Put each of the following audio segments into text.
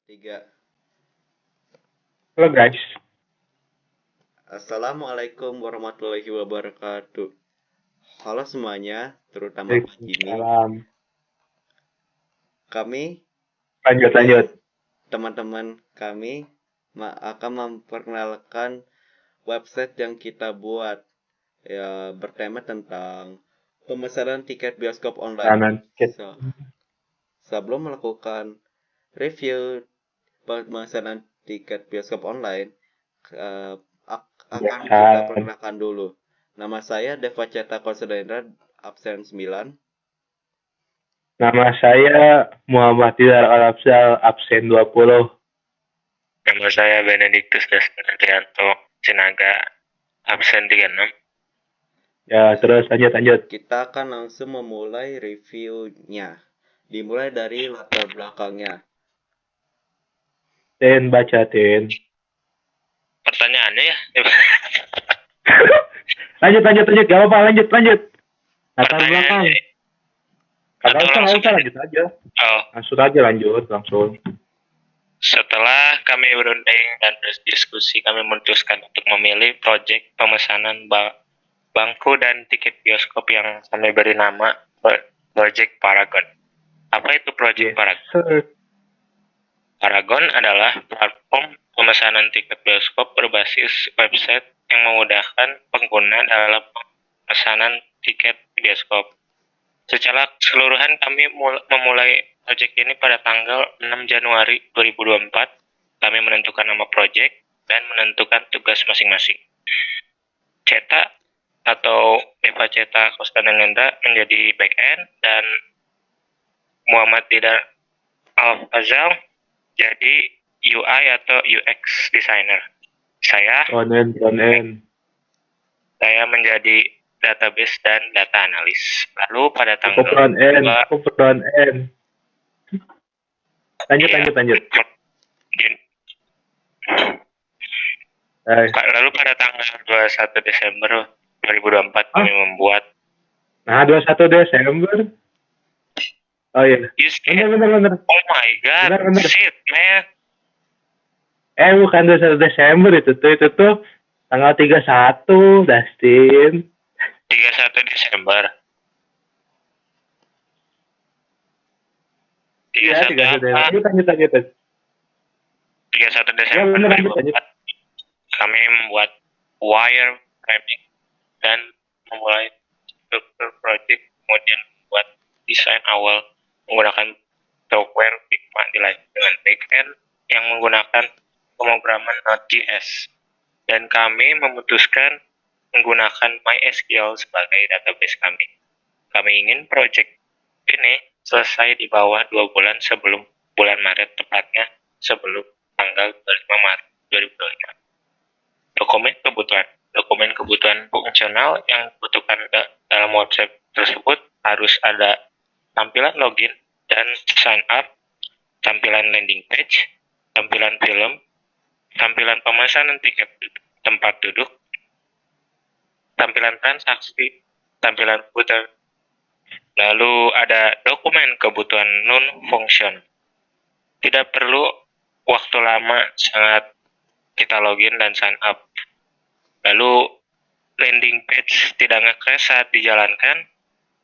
Tiga. Halo guys, Assalamualaikum warahmatullahi wabarakatuh. Halo semuanya, terutama Pak Jimmy. Waalaikumsalam. Kami Lanjut, dan lanjut. teman-teman kami akan memperkenalkan website yang kita buat, ya, bertema tentang pemesanan tiket bioskop online. Kanan, kit. Sebelum melakukan review pemesanan tiket bioskop online, eh, akan kita Kebiasaan. perkenalkan dulu. Nama saya Deva Ceta Konsedendra, absen 9. Nama saya Muhammad Didar Al-Afzal, absen 20. Nama saya Benediktus Dasnadrianto Sinaga, absen 36. Ya, terus lanjut. Kita akan langsung memulai reviewnya. Dimulai dari latar belakangnya. Tin, baca, Tin. Pertanyaannya ya? lanjut. Gak apa-apa, lanjut. Latar belakang. Pertanyaannya Gak usah, langsung lanjut aja. Oh, Langsung aja lanjut, langsung. setelah kami berunding dan berdiskusi, kami memutuskan untuk memilih proyek pemesanan bangku dan tiket bioskop yang kami beri nama Project Paragon. Apa itu Project Paragon? Sir. Paragon adalah platform pemesanan tiket bioskop berbasis website yang memudahkan pengguna dalam pemesanan tiket bioskop. Secara keseluruhan kami memulai proyek ini pada tanggal 6 Januari 2024. Kami menentukan nama proyek dan menentukan tugas masing-masing. Ceta atau Deva Ceta Kostanendra menjadi back-end dan Muhammad Didar Al-Fazal jadi UI atau UX designer. Saya menjadi database dan data analis. Lalu pada tanggal Aku front end. Lanjut. Lalu pada tanggal 21 Desember 2024 kami membuat. Nah, 21 Desember. Oh iya. Bener. Oh my god. Bener. Shit, man. Bukan 21 Desember itu tuh tanggal 31, Dustin. 31 Desember. 31 Desember. Lanjut. 31 Desember 2024 kami membuat wireframing dan memulai struktur project, kemudian membuat desain awal menggunakan software Figma dilanjut dengan backend yang menggunakan pemrograman Node.js, dan kami memutuskan menggunakan MySQL sebagai database kami. Kami ingin project ini selesai di bawah 2 bulan sebelum bulan Maret, tepatnya sebelum tanggal 5 Maret 2025. Dokumen kebutuhan fungsional yang dibutuhkan dalam website tersebut harus ada tampilan login dan sign up, tampilan landing page, tampilan film, tampilan pemesanan tiket tempat duduk, tampilan transaksi, tampilan footer. Lalu ada dokumen kebutuhan non-function. Tidak perlu waktu lama saat kita login dan sign up. Lalu landing page tidak nge-crash saat dijalankan.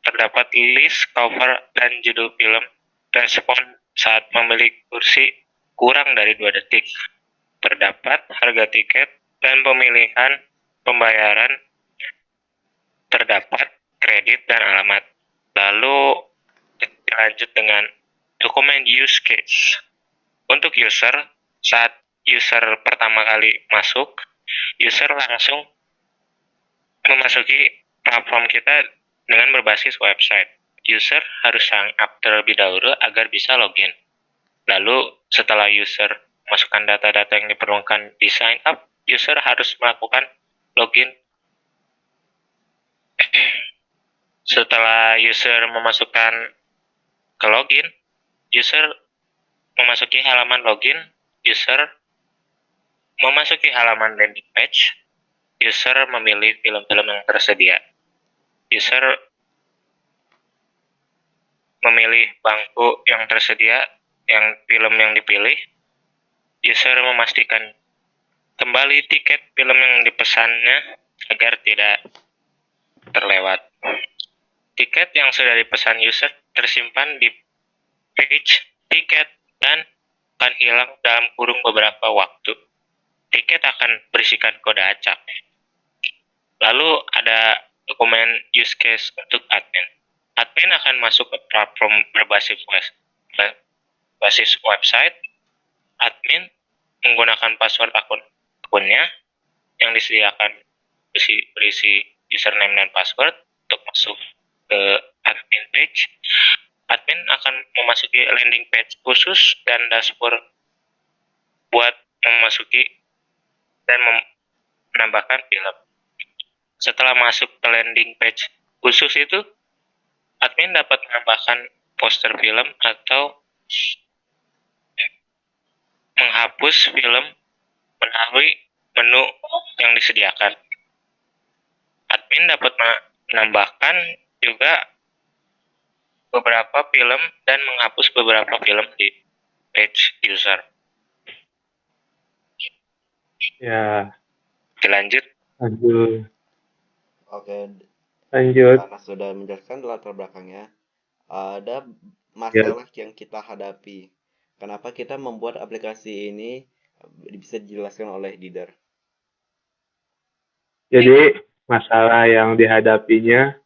Terdapat list, cover, dan judul film. Respon saat memilih kursi kurang dari 2 detik. Terdapat harga tiket dan pemilihan pembayaran. Terdapat kredit dan alamat. Lalu lanjut dengan dokumen use case. Untuk user, saat user pertama kali masuk, user langsung memasuki platform kita dengan berbasis website. User harus sign up terlebih dahulu agar bisa login. Lalu setelah user masukkan data-data yang diperlukan di sign up, user harus melakukan login. Setelah user memasukkan ke login, user memasuki halaman login, user memasuki halaman landing page, user memilih film-film yang tersedia. User memilih bangku yang tersedia, yang film yang dipilih, user memastikan kembali tiket film yang dipesannya agar tidak terlewat. Tiket yang sudah dipesan user tersimpan di page tiket dan akan hilang dalam kurun beberapa waktu. Tiket akan berisikan kode acak. Lalu ada dokumen use case untuk admin. Admin akan masuk ke platform berbasis website. Admin menggunakan password akunnya yang disediakan berisi username dan password untuk masuk ke admin page. Admin akan memasuki landing page khusus dan dashboard buat memasuki dan menambahkan film. Setelah masuk ke landing page khusus itu, admin dapat menambahkan poster film atau menghapus film melalui menu yang disediakan. Admin dapat menambahkan juga beberapa film dan menghapus beberapa film di page user. Ya, Lanjut. Oke, Lanjut. karena sudah menjelaskan latar belakangnya, ada masalah yang kita hadapi. Kenapa kita membuat aplikasi ini bisa dijelaskan oleh Didar? Jadi masalah yang dihadapinya,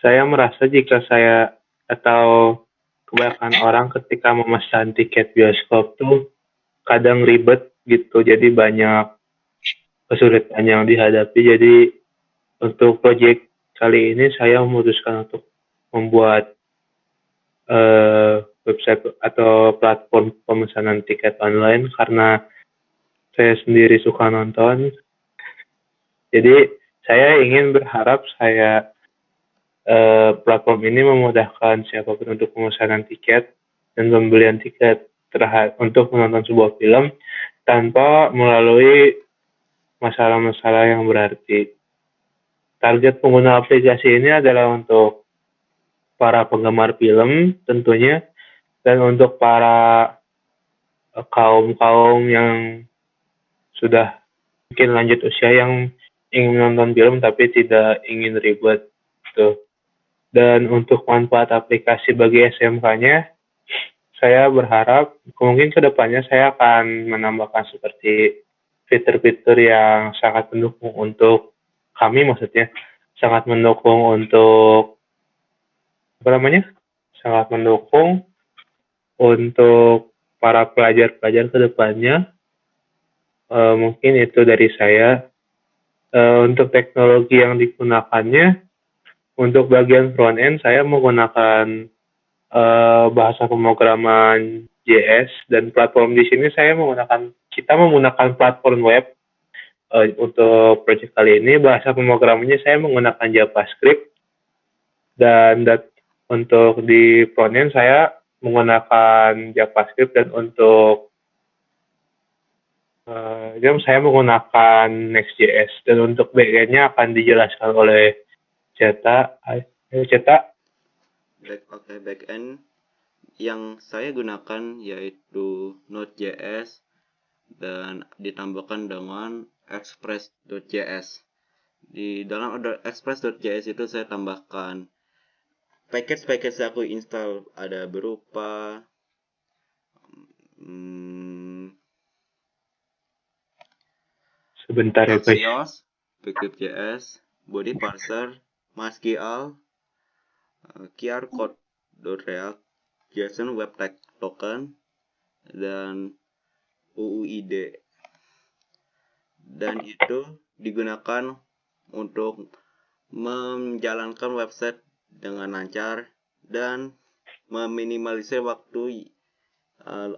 saya merasa jika saya atau kebanyakan orang ketika memesan tiket bioskop tuh kadang ribet gitu, jadi banyak kesulitan yang dihadapi. Jadi untuk proyek kali ini saya memutuskan untuk membuat website atau platform pemesanan tiket online karena saya sendiri suka nonton. Jadi saya ingin berharap platform ini memudahkan siapapun untuk pemesanan tiket dan pembelian tiket untuk menonton sebuah film tanpa melalui masalah-masalah yang berarti. Target pengguna aplikasi ini adalah untuk para penggemar film tentunya, dan untuk para kaum-kaum yang sudah mungkin lanjut usia yang ingin menonton film tapi tidak ingin ribet gitu. Dan untuk manfaat aplikasi bagi SMK-nya, saya berharap mungkin kedepannya saya akan menambahkan seperti fitur-fitur yang sangat mendukung untuk kami, maksudnya sangat mendukung untuk sangat mendukung untuk para pelajar-pelajar kedepannya. Mungkin itu dari saya. Untuk teknologi yang digunakannya, untuk bagian front end saya menggunakan bahasa pemrograman JS, dan platform di sini kita menggunakan platform web. Untuk project kali ini bahasa pemrogramannya saya menggunakan JavaScript, dan untuk di front end saya menggunakan JavaScript, dan untuk saya menggunakan Next.js, dan untuk backend-nya akan dijelaskan oleh Ceta. Oke, backend yang saya gunakan yaitu Node.js dan ditambahkan dengan Express.js. Di dalam Express.js itu saya tambahkan package yang aku install, ada berupa Sebentar ya guys. Axios, Backup.js, Body Parser, MySQL, QR Code.react, JSON Web Tag Token, dan UUID. Dan itu digunakan untuk menjalankan website dengan lancar dan meminimalisir waktu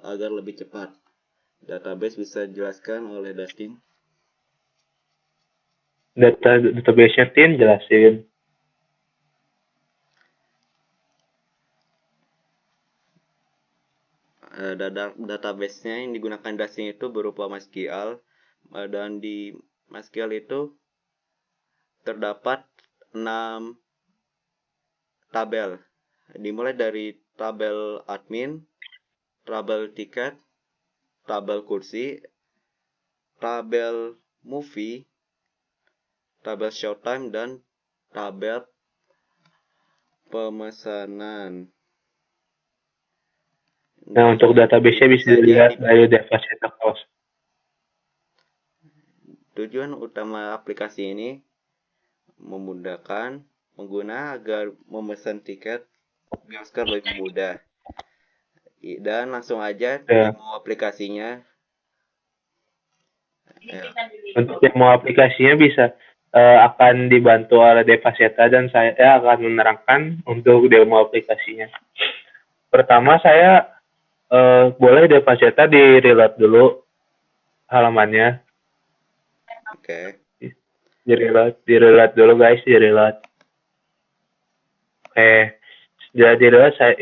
agar lebih cepat. Database bisa dijelaskan oleh Dustin. Database-nya Tin jelasin. Database-nya yang digunakan Dustin itu berupa MySQL, dan di MySQL itu terdapat 6 tabel, dimulai dari tabel admin, tabel tiket, tabel kursi, tabel movie, tabel showtime, dan tabel pemesanan. Nah, untuk database-nya bisa dilihat dari Devaceta Cloud. Tujuan utama aplikasi ini memudahkan pengguna agar memesan tiket bioskop lebih mudah. Dan langsung aja demo aplikasinya. Untuk demo aplikasinya bisa akan dibantu oleh Devaceta dan saya akan menerangkan untuk demo aplikasinya. Pertama saya boleh Devaceta di-reload dulu halamannya. Oke. Di-reload dulu guys, di-reload. Oke. Jadi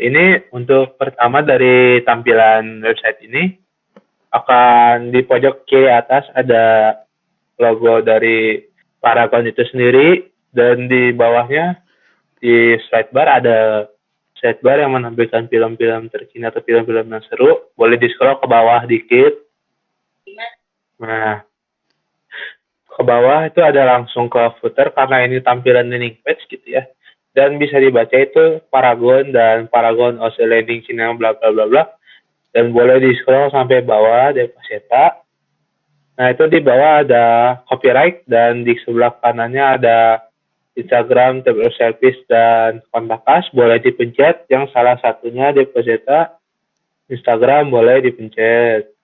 ini untuk pertama dari tampilan website ini akan di pojok kiri atas ada logo dari Paragon itu sendiri dan di bawahnya di sidebar ada sidebar yang menampilkan film-film terkini atau film-film yang seru. Boleh di scroll ke bawah dikit. Nah, ke bawah itu ada langsung ke footer karena ini tampilan landing page gitu ya. Dan bisa dibaca itu Paragon dan Paragon also landing Cinema bla bla bla bla. Dan boleh di scroll sampai bawah Devaceta. Nah itu di bawah ada copyright dan di sebelah kanannya ada Instagram, tab service dan kontak us. Boleh dipencet. Yang salah satunya Devaceta, Instagram boleh dipencet.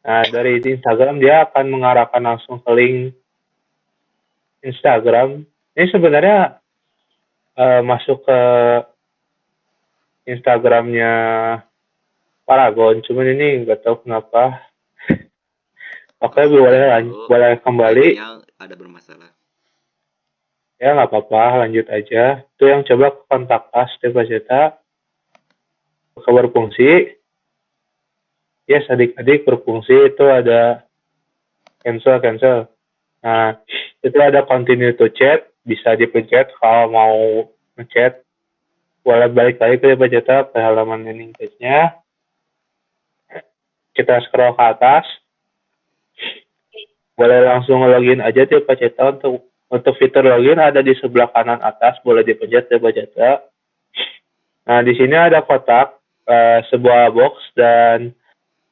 Nah dari Instagram dia akan mengarahkan langsung ke link Instagram. Ini sebenarnya masuk ke Instagramnya Paragon, cuman ini nggak tahu kenapa. Oke, boleh kembali. Ada bermasalah. Ya nggak apa-apa, lanjut aja. Itu yang coba kontak us Devaceta ke berfungsi. Yes, adik-adik berfungsi itu ada cancel. Nah, itu ada continue to chat, bisa dipencet kalau mau ngechat. Boleh balik lagi ke Devaceta ke halaman landing page-nya. Kita scroll ke atas. Boleh langsung login aja Devaceta. Untuk fitur login ada di sebelah kanan atas, boleh dipencet Devaceta. Nah, di sini ada kotak, sebuah box, dan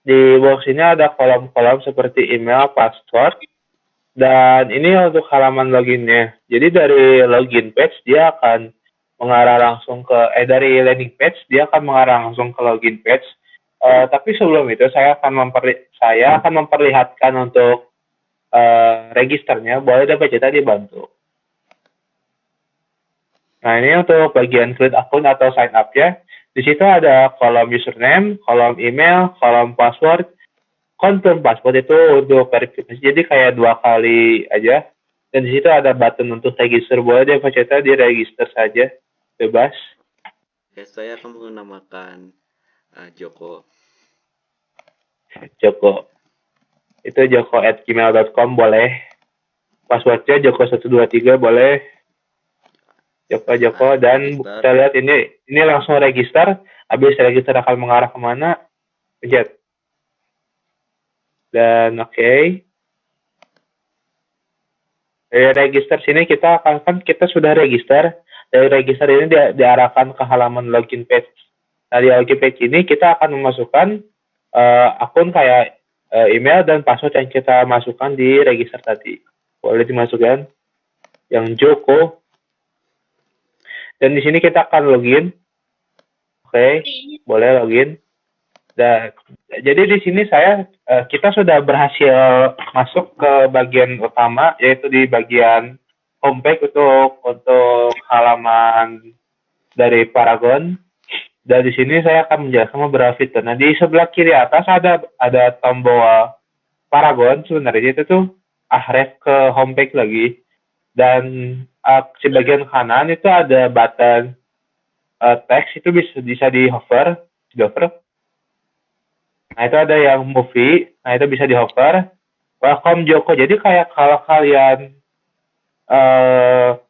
di box ini ada kolom-kolom seperti email, password, dan ini untuk halaman loginnya. Jadi dari login page dia akan mengarah langsung ke dari landing page dia akan mengarah langsung ke login page. Tapi sebelum itu saya akan memperlihatkan untuk registernya. Boleh Devaceta dibantu. Nah ini untuk bagian create akun atau sign up ya. Di situ ada kolom username, kolom email, kolom password. Confirm password itu untuk verifikasi. Jadi kayak 2 kali aja. Dan di situ ada button untuk register. Boleh Devaceta di register saja. Bebas. Ya, saya akan menamakan Joko. Itu joko@gmail.com boleh. Passwordnya Joko123 boleh. Joko dan kita lihat ini langsung register. Habis register akan mengarah kemana? Pencet. Dan oke. Dari register sini kita sudah register. Dari register ini diarahkan ke halaman login page. Nah, di login page ini kita akan memasukkan akun kayak email dan password yang kita masukkan di register tadi. Boleh dimasukkan yang Joko. Dan di sini kita akan login. Oke, boleh login. Dan jadi di sini kita sudah berhasil masuk ke bagian utama, yaitu di bagian homepage untuk halaman dari Paragon. Dan di sini saya akan menjelaskan beberapa fitur. Nah, di sebelah kiri atas ada tombol Paragon. Sebenarnya itu tuh ahref ke homepage lagi. Dan di bagian kanan itu ada button teks, itu bisa di hover. Nah, itu ada yang movie. Nah, itu bisa di hover. Welcome Joko. Jadi kayak kalau kalian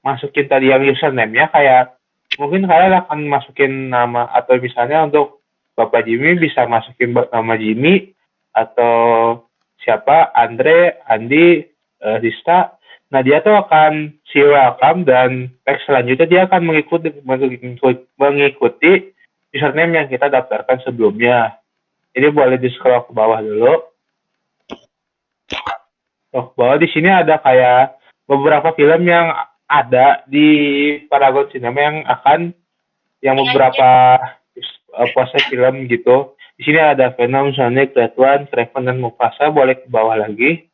masukin tadi yang username-nya, kayak mungkin kalian akan masukin nama, atau misalnya untuk Bapak Jimmy bisa masukin nama Jimmy, atau siapa, Andre, Andi, Rista. Nah, dia tuh akan si welcome dan teks selanjutnya dia akan mengikuti username yang kita daftarkan sebelumnya. Ini boleh di-scroll ke bawah dulu. Ke bawah di sini ada kayak beberapa film yang ada di Paragon Cinema yang beberapa pose film gitu. Di sini ada Venom, Sonic, Red One, Craven, dan Mufasa. Boleh ke bawah lagi.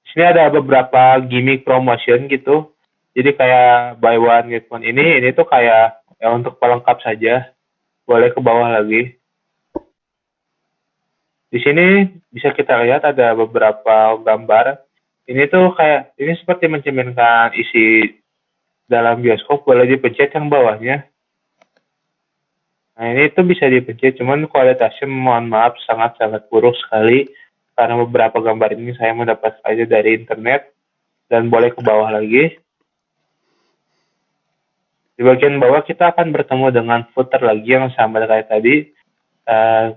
Di sini ada beberapa gimmick promotion gitu. Jadi kayak buy one get one ini tuh kayak ya untuk pelengkap saja. Boleh ke bawah lagi. Di sini bisa kita lihat ada beberapa gambar. Ini tuh kayak ini seperti mencerminkan isi dalam bioskop. Boleh dipencet yang bawahnya. Nah, ini tuh bisa dipencet, cuman kualitasnya mohon maaf sangat-sangat buruk sekali karena beberapa gambar ini saya mendapat aja dari internet. Dan boleh ke bawah lagi. Di bagian bawah kita akan bertemu dengan footer lagi yang sama kayak tadi.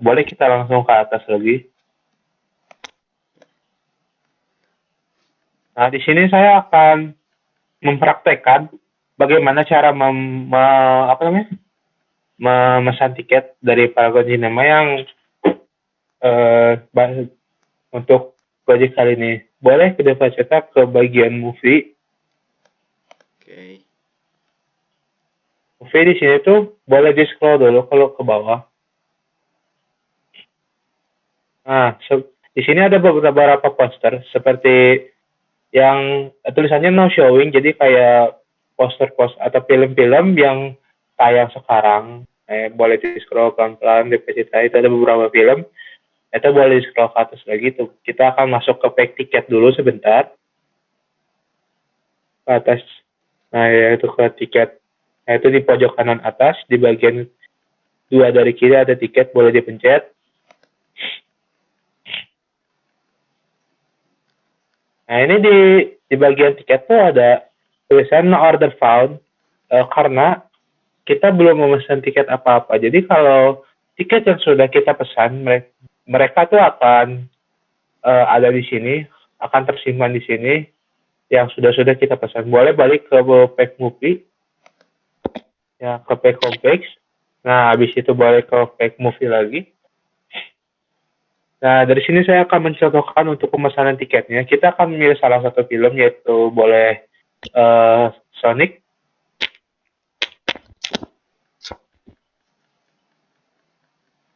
Boleh kita langsung ke atas lagi. Nah, di sini saya akan mempraktekkan bagaimana cara memesan tiket dari Paragon Cinema yang untuk project kali ini. Boleh kita cetak ke bagian movie. Oke. Movie di sini tuh boleh di scroll dulu kalau ke bawah. Nah, di sini ada beberapa poster seperti yang tulisannya no showing, jadi kayak poster atau film-film yang tayang sekarang. Boleh di scroll pelan-pelan di page itu ada beberapa film. Itu boleh di scroll ke atas lagi tuh. Kita akan masuk ke pack tiket dulu sebentar. Ke atas. Nah, yaitu ke tiket. Nah, itu di pojok kanan atas di bagian 2 dari kiri ada tiket, boleh dipencet. Nah, ini di bagian tiket tuh ada tulisan no order found karena kita belum memesan tiket apa-apa. Jadi kalau tiket yang sudah kita pesan, mereka tuh akan ada di sini, akan tersimpan di sini yang sudah kita pesan. Boleh balik ke pack movie, ya ke pack complex. Nah, habis itu boleh ke pack movie lagi. Nah, dari sini saya akan mencontohkan untuk pemesanan tiketnya. Kita akan memilih salah satu film, yaitu boleh Sonic.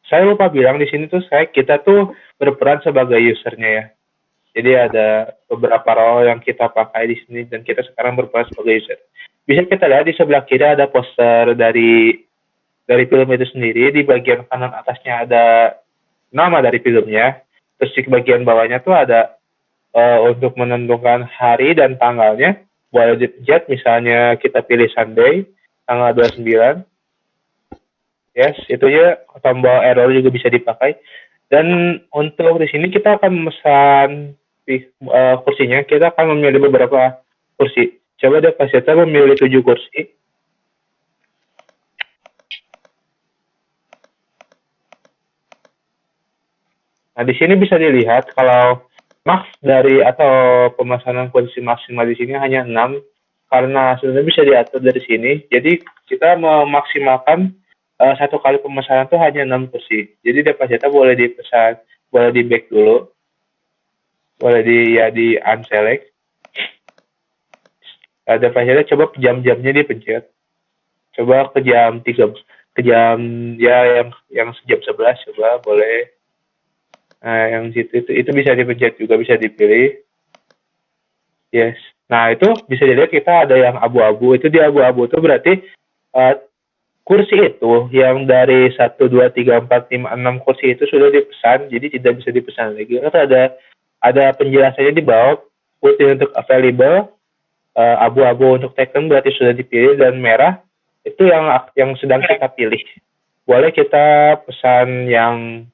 Saya lupa bilang di sini tuh kita tuh berperan sebagai usernya ya. Jadi ada beberapa role yang kita pakai di sini dan kita sekarang berperan sebagai user. Bisa kita lihat di sebelah kiri ada poster dari film itu sendiri. Di bagian kanan atasnya ada nama dari filmnya. Terus di bagian bawahnya tuh ada untuk menentukan hari dan tanggalnya. Boleh dipencet, misalnya kita pilih Sunday, tanggal 29. Yes, itu ya, tombol error juga bisa dipakai. Dan untuk di sini kita akan memesan kursinya. Kita akan memilih beberapa kursi. Coba deh Pak Seta memilih 7 kursi. Nah, di sini bisa dilihat kalau max dari atau pemesanan kursi maksimal di sini hanya 6 karena sebenarnya bisa diatur dari sini. Jadi kita memaksimalkan satu kali pemesanan itu hanya 6 kursi. Jadi deposita boleh dipesan, boleh di back dulu, boleh di unselect. Deposita coba jam-jamnya dipencet. Coba ke jam 3, ke jam ya yang sejam 11 coba boleh. Nah, yang situ itu bisa dipencet juga, bisa dipilih. Yes. Nah, itu bisa dilihat kita ada yang abu-abu. Itu di abu-abu itu berarti kursi itu yang dari 1, 2, 3, 4, 5, 6 kursi itu sudah dipesan, jadi tidak bisa dipesan lagi. Karena ada penjelasannya di bawah, putih untuk available, abu-abu untuk taken berarti sudah dipilih, dan merah itu yang sedang kita pilih. Boleh kita pesan yang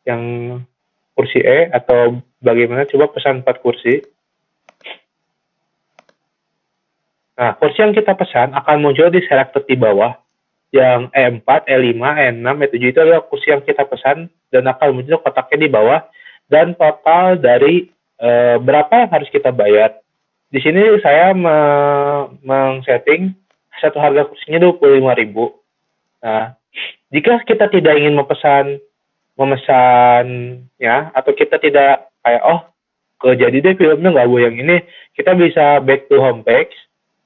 yang kursi atau bagaimana, coba pesan 4 kursi. Nah, kursi yang kita pesan akan muncul di selected di bawah. yang E4, E5, E6, E7 itu adalah kursi yang kita pesan dan akan muncul kotaknya di bawah dan total dari berapa yang harus kita bayar. Di sini saya meng-setting satu harga kursinya 25.000. Nah, jika kita tidak ingin memesan ya, atau kita tidak kayak jadi deh filmnya nggak yang ini, kita bisa back to homepage,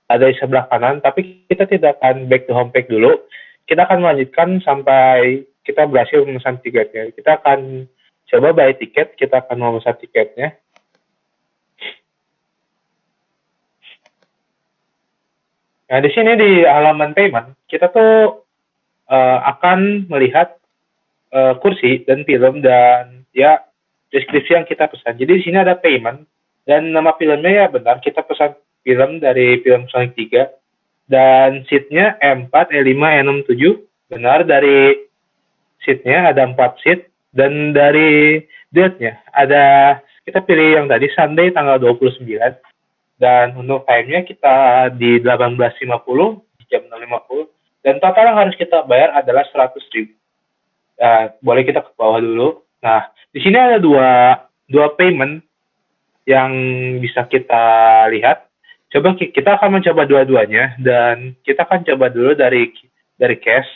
ada di sebelah kanan, tapi kita tidak akan back to homepage dulu. Kita akan melanjutkan sampai kita berhasil memesan tiketnya. Kita akan coba buy tiket, kita akan memesan tiketnya. Nah, di sini di halaman payment, kita tuh akan melihat kursi dan film dan ya deskripsi yang kita pesan. Jadi di sini ada payment dan nama filmnya ya benar kita pesan film dari film Sonic 3 dan seatnya E4, E5, E6, 7 benar. Dari seatnya ada 4 seat dan dari date-nya ada kita pilih yang tadi Sunday tanggal 29 dan untuk time-nya kita di 18.50 jam 6.50 dan total yang harus kita bayar adalah 100.000. Boleh kita ke bawah dulu. Nah, di sini ada dua payment yang bisa kita lihat. Coba kita akan mencoba dua-duanya dan kita akan coba dulu dari cash.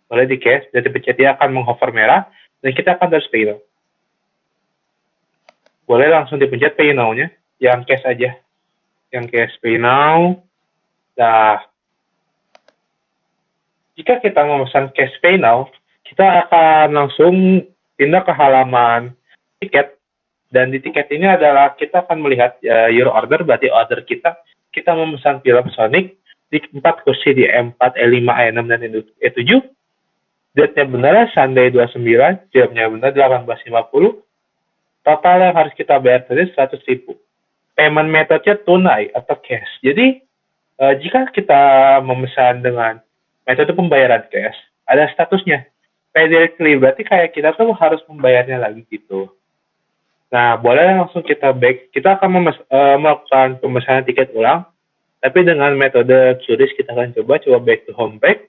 Boleh di cash, jadi pencet dia akan menghover merah dan kita akan terus pay now. Boleh langsung dipencet pay now-nya, yang cash aja. Yang cash pay now. Nah, jika kita memesan cash pay now, kita akan langsung pindah ke halaman tiket. Dan di tiket ini adalah kita akan melihat your order, berarti order kita memesan film Sonic di 4 kursi di E4, E5, E6, dan E7. Date-nya benar Sunday 29, jamnya benar 18.50. Total yang harus kita bayar tadi 100.000. Payment metode-nya tunai atau cash. Jadi, jika kita memesan dengan metode pembayaran cash, ada statusnya pay directly, berarti kayak kita tuh harus membayarnya lagi gitu. Nah, boleh langsung kita back. Kita akan melakukan pemesanan tiket ulang, tapi dengan metode QRIS kita akan coba back to home page.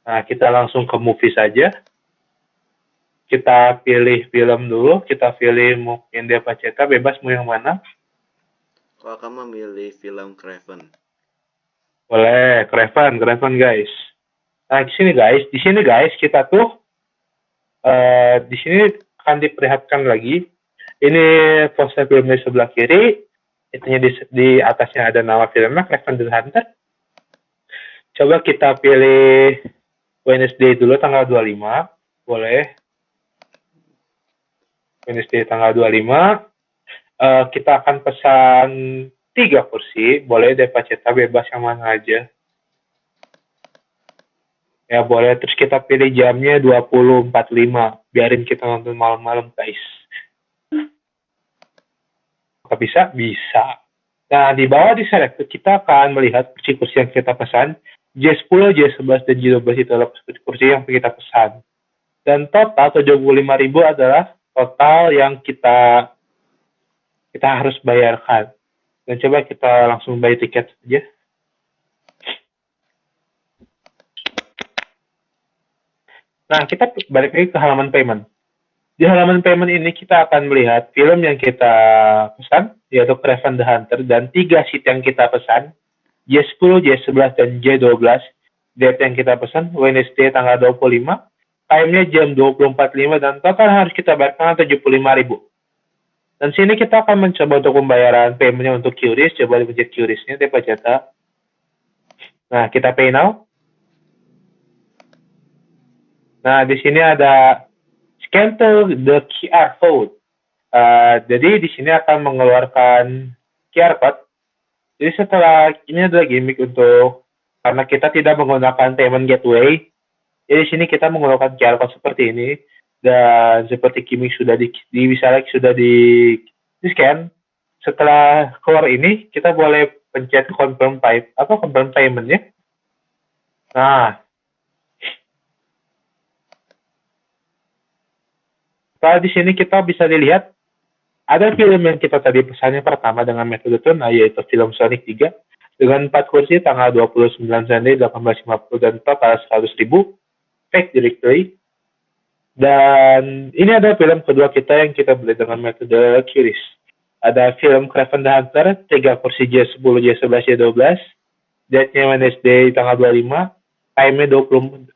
Nah, kita langsung ke movie saja. Kita pilih film dulu, kita pilih mungkin dia Paceta, bebas mau yang mana. Kalau kamu memilih film Craven. Boleh, Craven guys. Nah, di sini guys kita tuh di sini akan diperlihatkan lagi. Ini poster filmnya sebelah kiri, itunya di atasnya ada nama filmnya Craven the Hunter. Coba kita pilih Wednesday dulu tanggal 25, boleh. Wednesday tanggal 25. Kita akan pesan 3 kursi, boleh Depa cetak bebas yang mana aja. Ya boleh, terus kita pilih jamnya 20.45, biarin kita nonton malam-malam guys. Apakah bisa? Bisa. Nah, di bawah di select kita akan melihat kursi-kursi yang kita pesan. J10, J11, dan J12 itu adalah kursi yang kita pesan. Dan total 75.000 adalah total yang kita harus bayarkan. Dan coba kita langsung bayar tiket saja. Nah, kita balik lagi ke halaman payment. Di halaman payment ini kita akan melihat film yang kita pesan, yaitu Craven the Hunter, dan 3 seat yang kita pesan, J10, J11, dan J12. Date yang kita pesan, Wednesday tanggal 25, time-nya jam 20.45, dan total harus kita bayarkan 75.000. Dan sini kita akan mencoba untuk pembayaran payment-nya untuk QRIS. Coba dipencet QRIS-nya, Depa cetak. Nah, kita pay now. Nah, di sini ada scan to the QR code. Jadi di sini akan mengeluarkan QR code. Jadi setelah ini adalah gimmick untuk karena kita tidak menggunakan payment gateway. Jadi di sini kita menggunakan QR code seperti ini dan seperti gimmick sudah di scan. Setelah keluar ini kita boleh pencet confirm payment-nya. Nah, kalau di sini kita bisa dilihat ada film yang kita tadi pesannya pertama dengan metode tunai, yaitu film Sonic 3. Dengan 4 kursi tanggal 29 Sunday 1850 dan total 100.000 fake directory. Dan ini ada film kedua kita yang kita beli dengan metode QRIS. Ada film Craven the Hunter, 3 kursi J10, J11, J12. Date-nya Wednesday tanggal 25. Time-nya 20.45.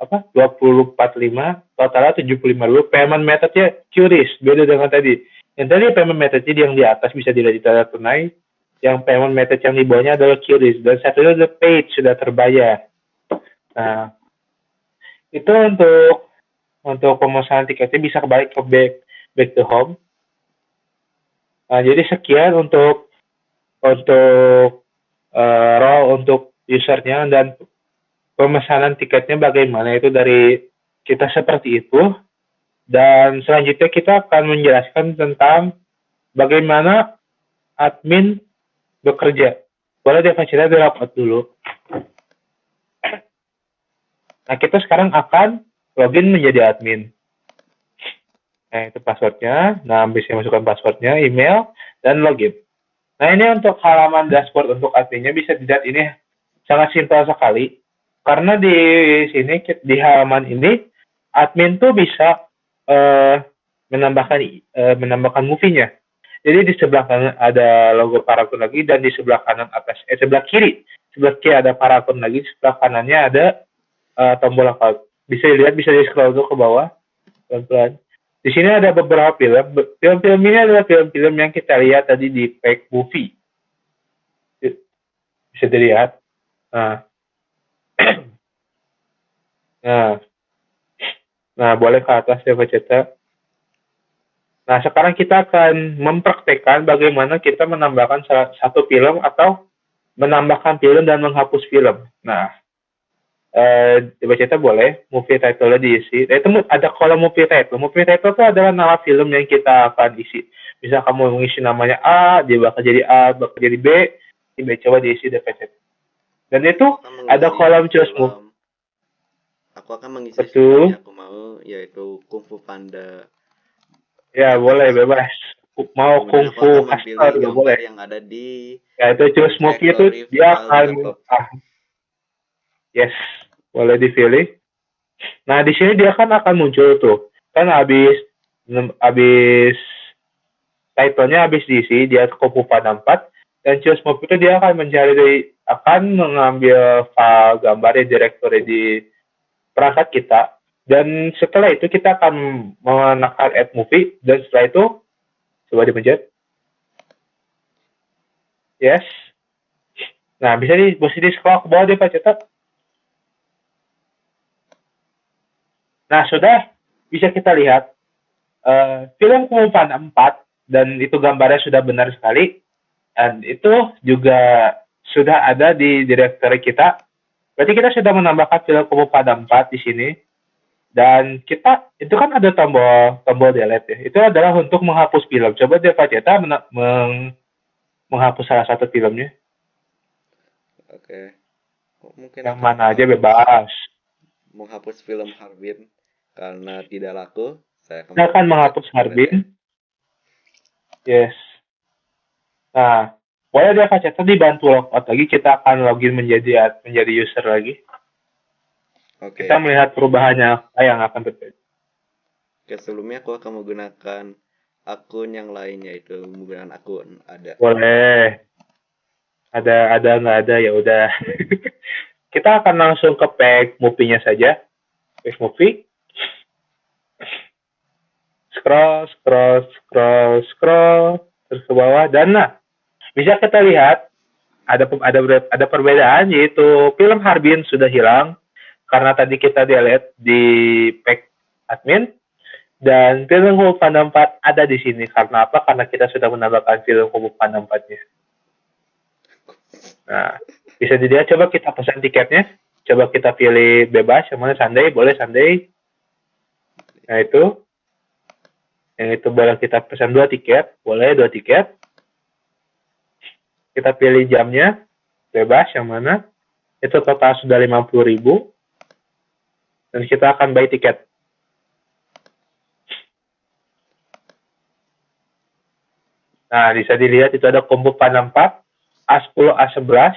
Totalnya 75.000. Payment methodnya QRIS, beda dengan tadi. Yang tadi payment methodnya yang di atas bisa dilihat di tanda tunai. Yang payment method yang di bawahnya adalah QRIS. Dan satunya adalah paid, sudah terbayar. Nah, itu untuk pemesanan tiketnya bisa kembali ke back to home. Nah, jadi sekian untuk untuk usernya, dan pemesanan tiketnya bagaimana itu dari kita seperti itu. Dan selanjutnya kita akan menjelaskan tentang bagaimana admin bekerja. Boleh definisinya di-logout dulu. Nah, kita sekarang akan login menjadi admin. Nah, itu passwordnya. Nah, bisa masukkan passwordnya, email, dan login. Nah, ini untuk halaman dashboard untuk adminnya. Bisa dilihat ini sangat simpel sekali. Karena di sini, di halaman ini, admin tuh bisa menambahkan movie-nya. Jadi di sebelah kanan ada logo Paragon lagi, dan di sebelah kanan atas, sebelah kiri ada Paragon lagi, sebelah kanannya ada tombol lookout. Bisa dilihat, bisa di scroll dulu ke bawah, pelan-pelan. Di sini ada beberapa film. Film-film ini adalah film-film yang kita lihat tadi di Pack Movie. Bisa dilihat. Nah, boleh ke atas ya, Pak Ceta. Nah, sekarang kita akan mempraktekkan bagaimana kita menambahkan satu film atau menambahkan film dan menghapus film. Nah, Pak Ceta boleh movie title-nya diisi. Itu ada kolom movie title. Movie title itu adalah nama film yang kita akan isi. Bisa kamu mengisi namanya A, dia bakal jadi A, bakal jadi B, coba diisi di Pak Ceta. Dan itu ada kolom choose movie. Aku akan mengisi film yang aku mau, yaitu Kung Fu Panda. Ya, boleh, bebas. Mau Kung Fu Hustler juga boleh. Yang ada di itu choose movie itu dia akan yes, boleh dipilih. Nah, di sini dia kan akan muncul tuh. Kan habis title-nya habis diisi, dia Kung Fu Panda 4, dan choose movie itu dia akan mengambil file gambarnya directory di perangkat kita. Dan setelah itu kita akan menekan add movie, dan setelah itu coba dipencet. Yes. Nah, bisa di scroll ke bawah dia, Pak Cetak. Nah, sudah bisa kita lihat film Kung Fu Panda 4, dan itu gambarnya sudah benar sekali. Dan itu juga sudah ada di directory kita. Berarti kita sudah menambahkan film Kung Fu Panda 4 di sini. Dan kita, itu kan ada tombol delete ya. Itu adalah untuk menghapus film. Coba dia Pak Ceta menghapus salah satu filmnya. Oke. Mungkin yang mana aja bebas. Menghapus film Harbin karena tidak laku. Saya akan menghapus Harbin. Yes. Nah, boleh dia Pak Ceta dibantu logout lagi. Kita akan login menjadi user lagi. Oke. Kita melihat perubahannya apa yang akan terjadi. Oke, sebelumnya aku akan menggunakan akun yang lain, yaitu menggunakan akun ada. Boleh. Ada nggak ada ya udah. Kita akan langsung ke pack movie-nya saja. Pack movie. Scroll terus ke bawah, dan nah, bisa kita lihat ada perbedaan, yaitu film Harbin sudah hilang karena tadi kita delete di pack admin, dan film Kung Fu Panda 4 ada di sini. Karena apa? Karena kita sudah menambahkan film Kung Fu Panda 4-nya. Nah, bisa dilihat, coba kita pesan tiketnya. Coba kita pilih bebas, yang mana Sunday, boleh Sunday. Nah, itu. Yang itu boleh kita pesan 2 tiket, boleh 2 tiket. Kita pilih jamnya, bebas, yang mana. Itu total sudah 50.000. Dan kita akan buy tiket. Nah, bisa dilihat itu ada Kung Fu Panda 4, A10, A11,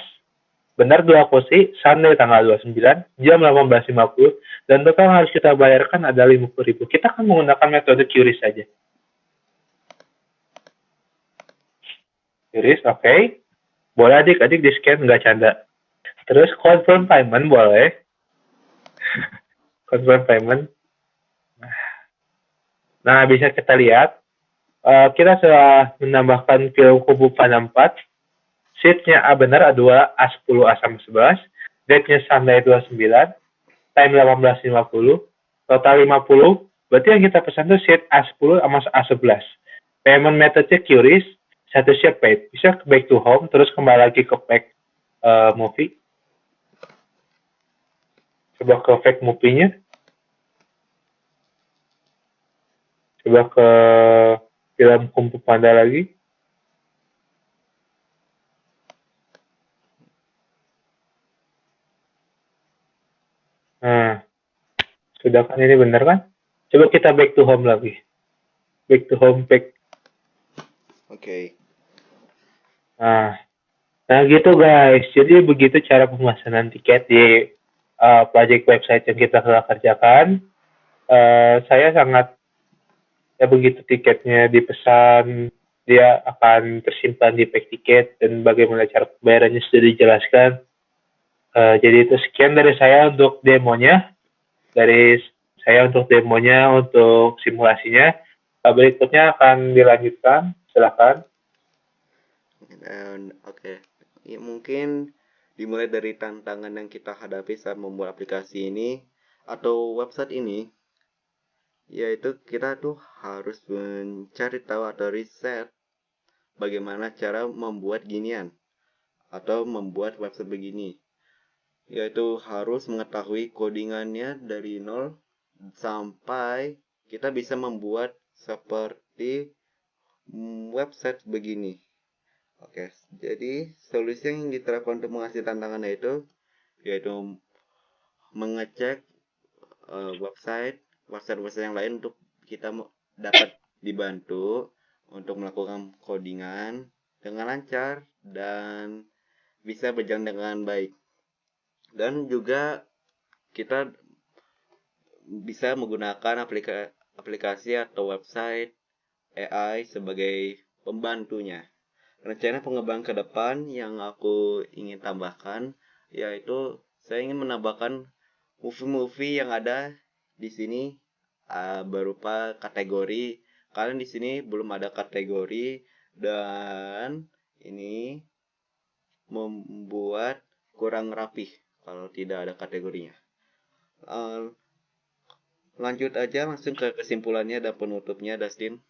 benar 2 kursi, Sunday tanggal 29, jam 18.50, dan total yang harus kita bayarkan adalah 50.000. Kita akan menggunakan metode QRIS saja. QRIS, oke. Boleh adik-adik di-scan, nggak canda. Terus confirm payment boleh. Confirm payment. Nah, bisa kita lihat. Kita sudah menambahkan film kubu pada 4. Sheet-nya A benar A2, A10, A sama 11. Date-nya Sunday 29. Time 18.50. Total 50. Berarti yang kita pesan itu sheet A10 sama A11. Payment method-nya QRIS. Satu siap paid. Bisa back to home, terus kembali lagi ke pack movie. Coba ke pack movie-nya. Coba ke film Kung Fu Panda lagi. Nah, sudah kan ini benar kan? Coba kita back to home lagi. Back to home pack. Oke. Nah gitu guys. Jadi begitu cara pemesanan tiket di project website yang kita telah kerjakan. Saya sangat ya begitu tiketnya dipesan, dia akan tersimpan di pack tiket dan bagaimana cara pembayarannya sudah dijelaskan. Jadi itu sekian dari saya untuk demonya. Untuk simulasinya. Berikutnya akan dilanjutkan. Silakan. Oke. Ya, mungkin dimulai dari tantangan yang kita hadapi saat membuat aplikasi ini atau website ini, yaitu kita tuh harus mencari tahu atau riset bagaimana cara membuat ginian atau membuat website begini, yaitu harus mengetahui codingannya dari nol sampai kita bisa membuat seperti website begini. Oke, jadi solusi yang diterapkan untuk mengatasi tantangan yaitu mengecek website yang lain untuk kita dapat dibantu untuk melakukan codingan dengan lancar dan bisa berjalan dengan baik. Dan juga kita bisa menggunakan aplikasi atau website AI sebagai pembantunya. Rencana pengembangan ke depan yang aku ingin tambahkan yaitu saya ingin menambahkan movie-movie yang ada di sini berupa kategori. Kalian di sini belum ada kategori dan ini membuat kurang rapih kalau tidak ada kategorinya. Lanjut aja langsung ke kesimpulannya dan penutupnya, Dustin.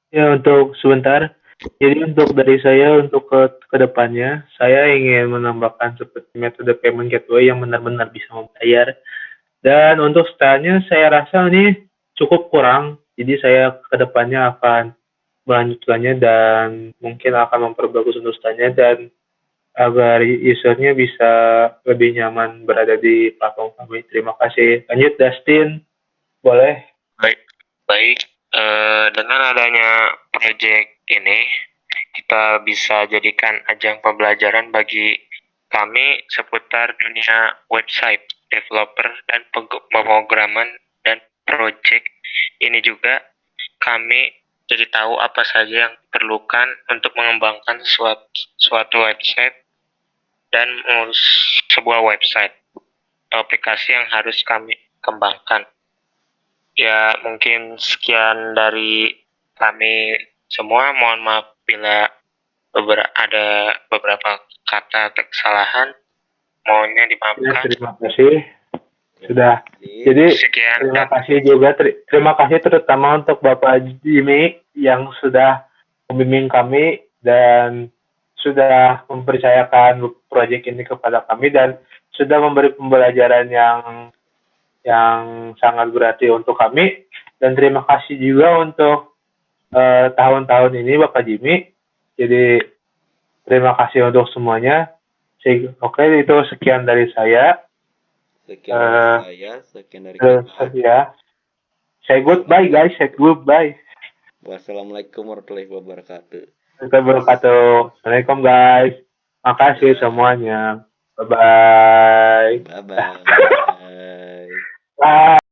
Ya, untuk sebentar. Jadi untuk dari saya untuk ke depannya, saya ingin menambahkan seperti metode payment gateway yang benar-benar bisa membayar. Dan untuk stylenya saya rasa ini cukup kurang. Jadi saya ke depannya akan melanjutkannya dan mungkin akan memperbagus untuk stylenya dan agar usernya bisa lebih nyaman berada di platform kami. Terima kasih. Lanjut Dustin, boleh? Baik. Dengan adanya project ini, kita bisa jadikan ajang pembelajaran bagi kami seputar dunia website, developer, dan pemrograman dan project ini juga kami jadi tahu apa saja yang diperlukan untuk mengembangkan suatu website dan mengurus sebuah website atau aplikasi yang harus kami kembangkan. Ya, mungkin sekian dari kami semua. Mohon maaf bila ada beberapa kata atau kesalahan. Mohonnya Ya, dimaafkan. terima kasih. Sudah. Jadi Sekian. terima kasih juga. Terima kasih terutama untuk Bapak Jimmy yang sudah membimbing kami dan sudah mempercayakan proyek ini kepada kami dan sudah memberi pembelajaran yang sangat berarti untuk kami. Dan terima kasih juga untuk tahun-tahun ini Bapak Jimmy. Jadi terima kasih untuk semuanya. Oke, itu sekian dari saya. Sekian dari saya, sekian dari kita. Ya. Say goodbye guys, say goodbye. Wassalamualaikum warahmatullahi wabarakatuh. Assalamualaikum guys. Makasih Dadah. semuanya. Bye-bye. Bye-bye. Bye.